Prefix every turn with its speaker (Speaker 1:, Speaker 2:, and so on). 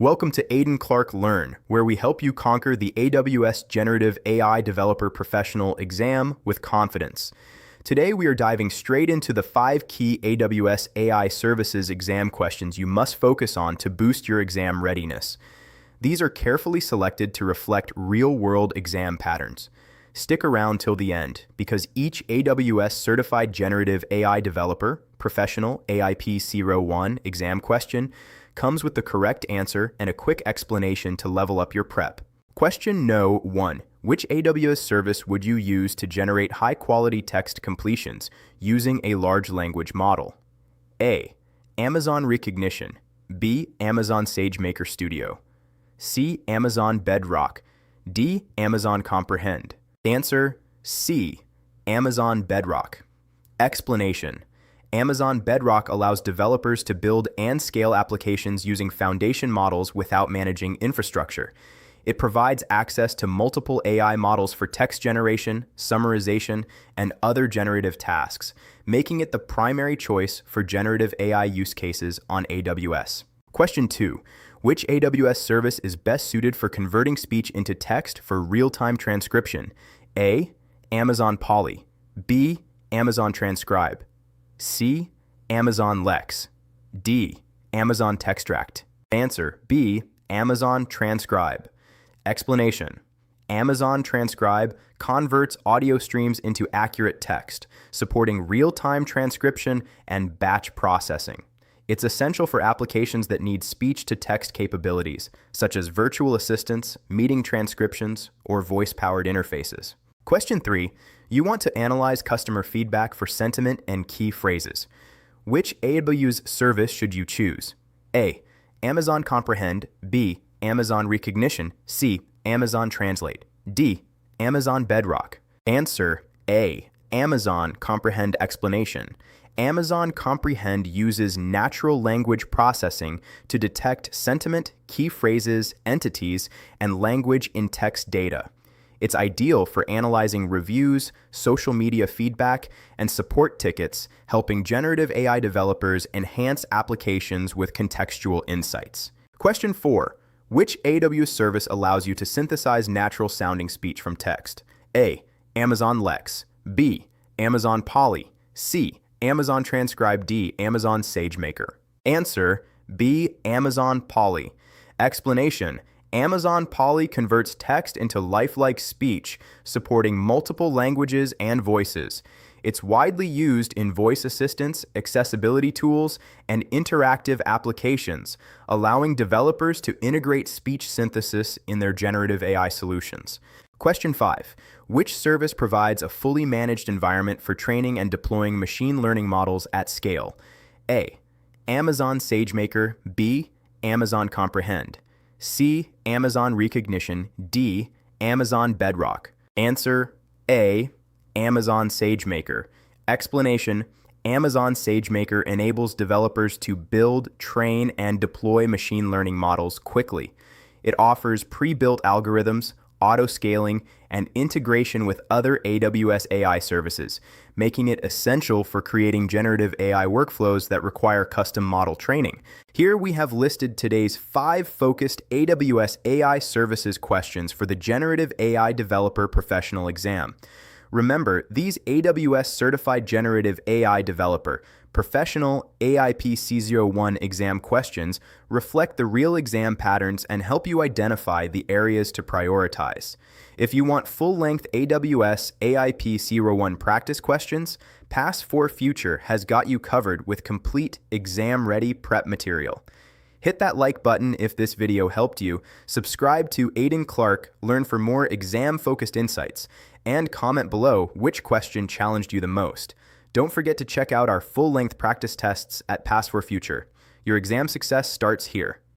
Speaker 1: Welcome to Aiden Clark Learn, where we help you conquer the AWS Generative AI Developer Professional exam with confidence. Today, we are diving straight into the 5 key AWS AI Services exam questions you must focus on to boost your exam readiness. These are carefully selected to reflect real-world exam patterns. Stick around till the end, because each AWS Certified Generative AI Developer Professional AIP 01 exam question comes with the correct answer and a quick explanation to level up your prep. Question No. 1. Which AWS service would you use to generate high-quality text completions using a large language model? A. Amazon Rekognition. B. Amazon SageMaker Studio. C. Amazon Bedrock. D. Amazon Comprehend. Answer C. Amazon Bedrock. Explanation. Amazon Bedrock allows developers to build and scale applications using foundation models without managing infrastructure. It provides access to multiple AI models for text generation, summarization, and other generative tasks, making it the primary choice for generative AI use cases on AWS. Question 2. Which AWS service is best suited for converting speech into text for real-time transcription? A. Amazon Polly. B. Amazon Transcribe. C. Amazon Lex. D. Amazon Textract. Answer B. Amazon Transcribe. Explanation. Amazon Transcribe converts audio streams into accurate text, supporting real-time transcription and batch processing. It's essential for applications that need speech-to-text capabilities, such as virtual assistants, meeting transcriptions, or voice-powered interfaces. Question 3. You want to analyze customer feedback for sentiment and key phrases. Which AWS service should you choose? A. Amazon Comprehend. B. Amazon Rekognition. C. Amazon Translate. D. Amazon Bedrock. Answer A. Amazon Comprehend. Explanation. Amazon Comprehend uses natural language processing to detect sentiment, key phrases, entities, and language in text data. It's ideal for analyzing reviews, social media feedback, and support tickets, helping generative AI developers enhance applications with contextual insights. Question 4. Which AWS service allows you to synthesize natural-sounding speech from text? A. Amazon Lex. B. Amazon Polly. C. Amazon Transcribe. D. Amazon SageMaker. Answer B. Amazon Polly. Explanation. Amazon Polly converts text into lifelike speech, supporting multiple languages and voices. It's widely used in voice assistants, accessibility tools, and interactive applications, allowing developers to integrate speech synthesis in their generative AI solutions. Question 5. Which service provides a fully managed environment for training and deploying machine learning models at scale? A. Amazon SageMaker. B. Amazon Comprehend. C. Amazon Rekognition. D. Amazon Bedrock. Answer A. Amazon SageMaker. Explanation. Amazon SageMaker enables developers to build, train, and deploy machine learning models quickly. It offers pre-built algorithms, auto-scaling, and integration with other AWS AI services, making it essential for creating generative AI workflows that require custom model training. Here we have listed today's 5 focused AWS AI Services questions for the Generative AI Developer Professional exam. Remember, these AWS Certified Generative AI Developer Professional AIP C01 exam questions reflect the real exam patterns and help you identify the areas to prioritize. If you want full-length AWS AIP C01 practice questions, Pass for Future has got you covered with complete exam-ready prep material. Hit that like button if this video helped you, subscribe to Aiden Clark Learn for more exam-focused insights, and comment below which question challenged you the most. Don't forget to check out our full-length practice tests at Pass for Future. Your exam success starts here.